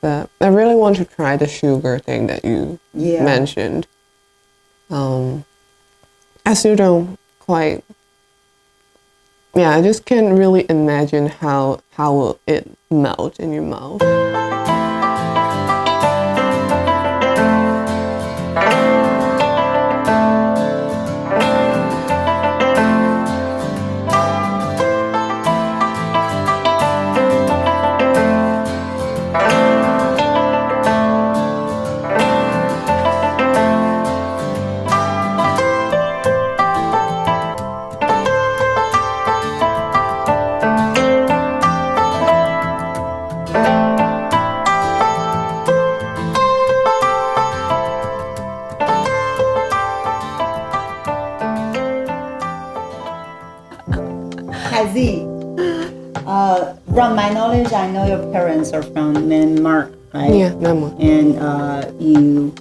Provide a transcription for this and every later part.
But I really want to try the sugar thing that you mentioned. I still don't quite. Yeah, I just can't really imagine how will it melt in your mouth. From my knowledge, I know your parents are from Myanmar, right? Yeah, Myanmar. And you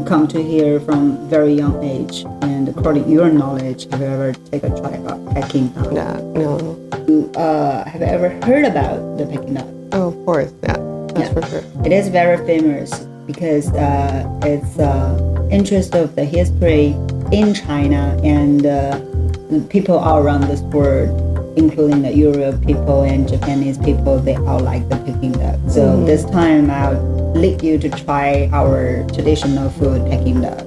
come to here from very young age. And according to your knowledge, have you ever taken a try about Peking duck? No. You have you ever heard about the Peking duck? Oh, of course, that's for sure. It is very famous because it's interest of the history in China and the people all around this world, including the Europe people and Japanese people, they all like the Peking duck. So this time I'll lead you to try our traditional food, Peking duck.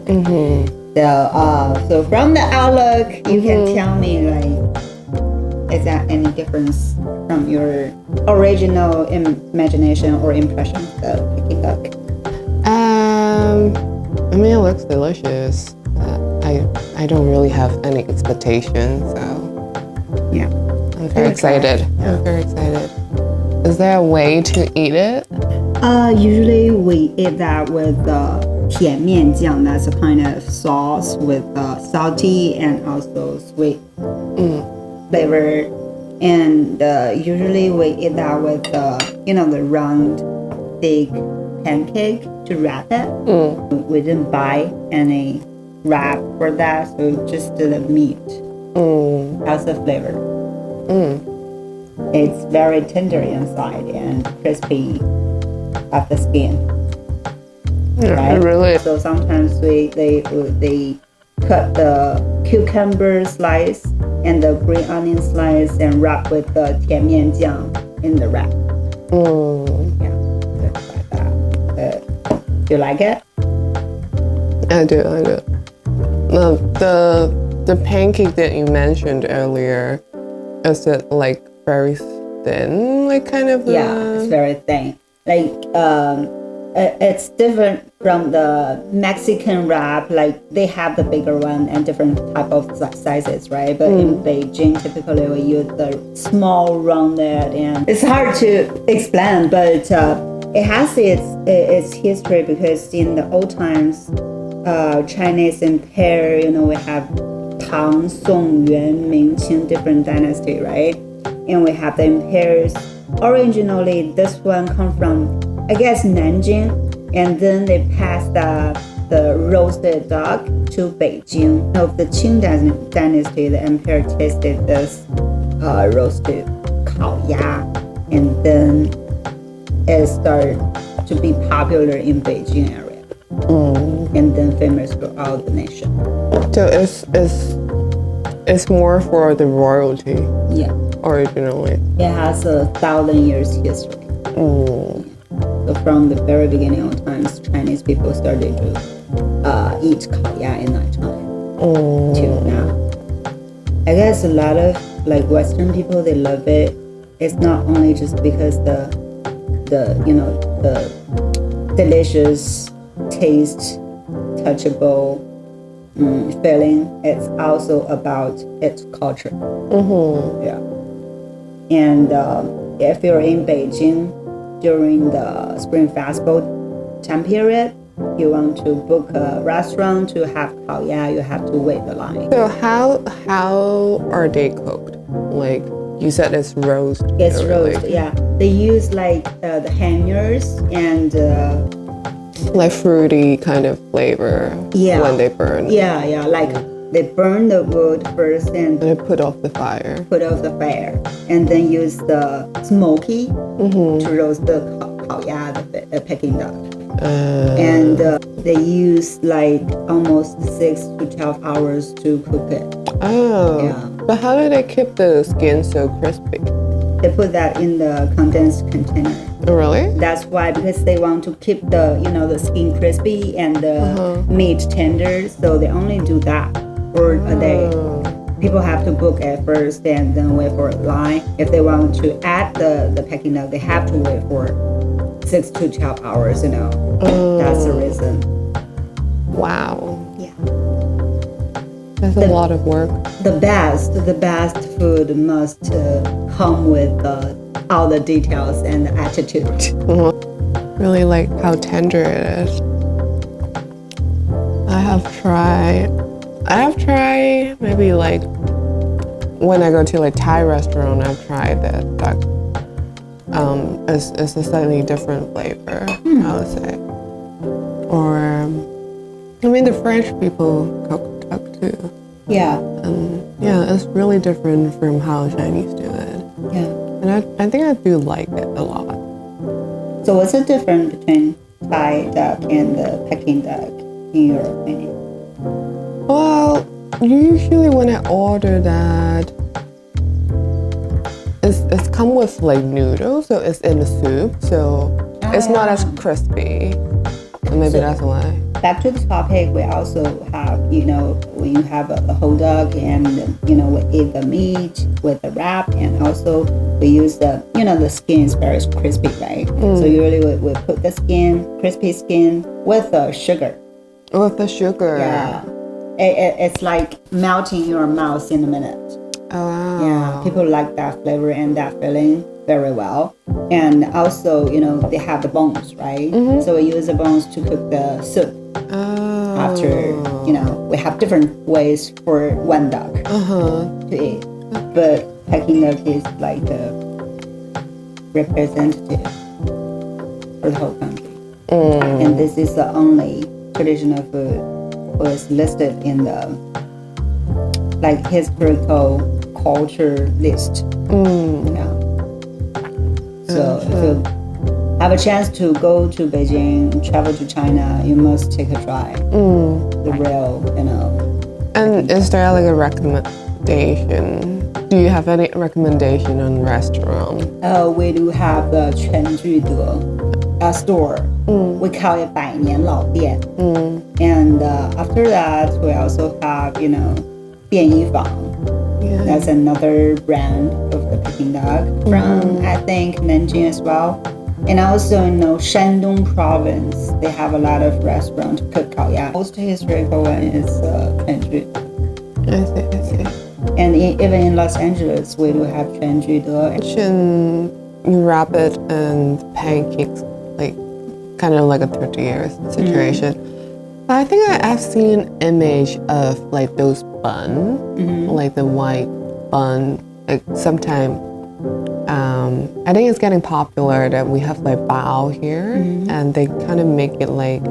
So from the outlook, you can tell me, like, is there any difference from your original imagination or impression of Peking duck? I mean, it looks delicious. I don't really have any expectations, so yeah. I'm very excited. Yeah. I'm very excited. Is there a way to eat it? Usually we eat that with 甜面酱. That's a kind of sauce with salty and also sweet flavor. And usually we eat that with the round, big pancake to wrap it. We didn't buy any wrap for that, so just the meat. How's the flavor? It's very tender inside and crispy at the skin. Yeah, right? Really. So sometimes they cut the cucumber slice and the green onion slice and wrap with the 甜面酱 in the wrap. Yeah, just like that. Do you like it? I do. The pancake that you mentioned earlier, is it like very thin, like kind of? Yeah, it's very thin. Like it's different from the Mexican wrap. Like they have the bigger one and different type of sizes, right? But in Beijing, typically we use the small rounded, and it's hard to explain, but it has its history because in the old times, Chinese empire, we have Tang, Song, Yuan, Ming, Qing, different dynasty, right? And we have the empires. Originally, this one come from, I guess, Nanjing, and then they passed the roasted duck to Beijing. Of the Qing dynasty, the emperor tasted this roasted烤鸭, and then it started to be popular in Beijing area. And then famous throughout the nation. So it's more for the royalty. Yeah. Originally. It has 1,000 years history. So from the very beginning of times, Chinese people started to eat 烤鸭 in that time till now. I guess a lot of like Western people, they love it. It's not only just because the delicious taste, touchable feeling. It's also about its culture. Yeah. And if you're in Beijing during the Spring Festival time period, you want to book a restaurant to have 烤鸭, you have to wait the line. So how are they cooked? Like you said, it's roast. It's roast, yeah. They use like the hangers and like fruity kind of flavor when they burn. Yeah, like they burn the wood first and And I put off the fire. put off the fire, and then use the smoky to roast the 烤鸭 the Peking duck. And they use like almost 6 to 12 hours to cook it. Oh. Yeah. But how do they keep the skin so crispy? They put that in the condensed container. Oh, really? That's why, because they want to keep the the skin crispy and the meat tender, so they only do that for a day. People have to book at first and then wait for a line. If they want to add the Peking duck, they have to wait for 6 to 12 hours. That's the reason. Wow. Yeah. That's a lot of work. The best food must come with all the details and the attitude. Really like how tender it is. I have tried maybe like when I go to like Thai restaurant, I've tried that duck. It's a slightly different flavor, I would say. Or I mean the French people cook duck too. Yeah. Yeah, it's really different from how Chinese do it. Yeah. And I think I do like it a lot. So what's the difference between Thai duck and the Peking duck in your opinion? Well, usually when I order that, it's come with like noodles, so it's in the soup, so it's not as crispy. So maybe that's why. Back to the topic, we also have, when you have a whole duck and, we eat the meat with the wrap, and also we use the skin is very crispy, right? So usually we put the crispy skin with the sugar. With the sugar. Yeah. It's like melting in your mouth in a minute. Oh, wow. Yeah, people like that flavor and that feeling very well. And also, they have the bones, right? So we use the bones to cook the soup. Oh. After, we have different ways for one duck to eat. But Peking duck is like a representative for the whole country. And this is the only traditional food was listed in the historical culture list. Yeah. So if you have a chance to go to Beijing, travel to China, you must take a try. The real, And is there like a recommendation? Do you have any recommendation on restaurant? We do have the 全聚德 store. We call it 百年老店. And after that, we also have, 便宜坊. Yeah. That's another brand of the Peking duck from, I think, Nanjing as well. And also in Shandong province, they have a lot of restaurants to cook 烤鸭. Most historical one is 全聚. I see. And even in Los Angeles, we do have 全聚德. You wrap it in pancakes, like kind of like a tortilla situation. But I think I've seen an image of like those bun, like the white bun. Like sometime, I think it's getting popular that we have like bao here, and they kind of make it like.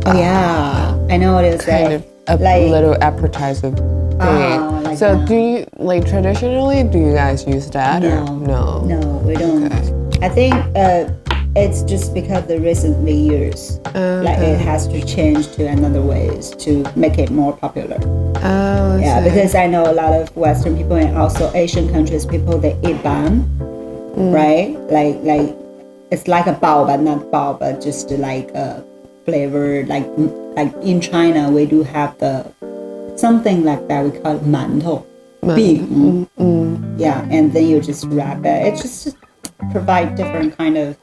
Oh yeah, I know what it's kind of a little appetizer thing. Like so that. do you traditionally? Do you guys use that? Or no? No, we don't. Okay. I think it's just because the recently years, it has to change to another ways to make it more popular. Oh, Yeah, because I know a lot of Western people and also Asian countries people, they eat bun, right? Like it's like a bao, but not bao, but just like a flavor. Like in China, we do have something like that. We call it 馒头, big. Yeah, and then you just wrap it. It just provide different kind of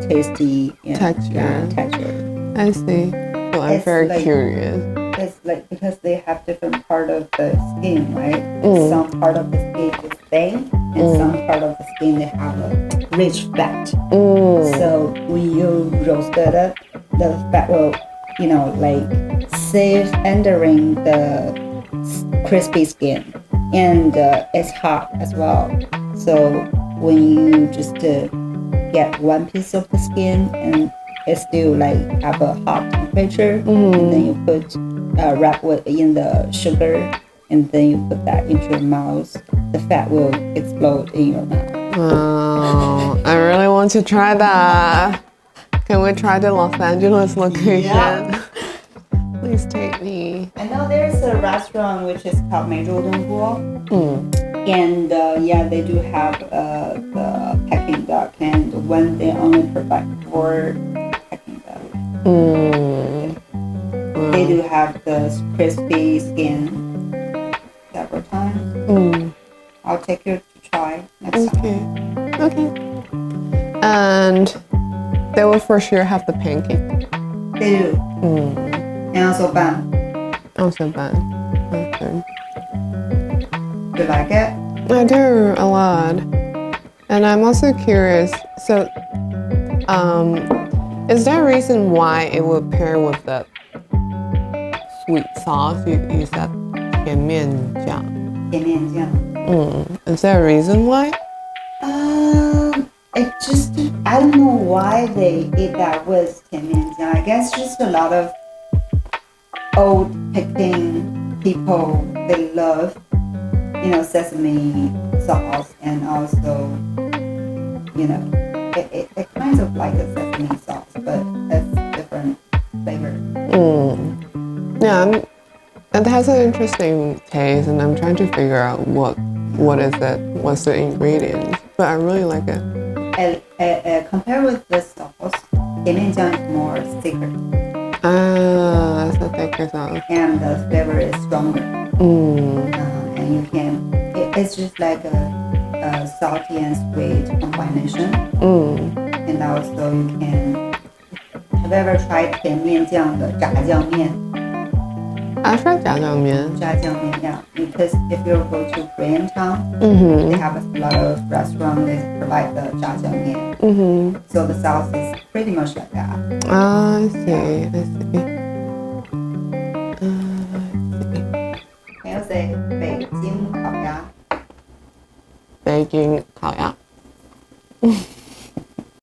tasty Texture. texture. I see. Well, I'm It's very like- curious. It's like because they have different part of the skin, right? Some part of the skin is thin, and some part of the skin they have a rich fat. So when you roasted it, the fat will, save entering the crispy skin, and it's hot as well. So when you just get one piece of the skin and it's still like have a hot temperature, and then you put wrap in the sugar, and then you put that into your mouth. The fat will explode in your mouth. Oh, I really want to try that. Can we try the Los Angeles location? Yeah. Please take me. I know there's a restaurant which is called 梅州东锅. And yeah, they do have the Peking duck, and when they only provide 4 Peking duck. They do have the crispy skin several times. I'll take you to try next time. Okay. And they will for sure have the pancake. They do. And also bun. Also bun. Okay. Do you like it? I do a lot. And I'm also curious, so is there a reason why it would pair with the sweet sauce? You said 甜面酱. 甜面酱. Is there a reason why? I don't know why they eat that with 甜面酱. I guess just a lot of old Peking people, they love, sesame sauce, and also, it kind of like a sesame sauce, but it's different flavor. Yeah, it has an interesting taste, and I'm trying to figure out what is it, what's the ingredients. But I really like it. Compared with the sauce, 甜面酱 is more thicker. That's the thicker sauce. And the flavor is stronger. And you can, it's just like a salty and sweet combination. And also you can, have you ever tried 甜面酱的炸酱面? I tried 炸酱面. 炸酱面, yeah. Because if you go to Koreatown, they have a lot of restaurants that provide the 炸酱面. So the sauce is pretty much like that. I see. Can you say 北京烤鸭? 北京烤鸭.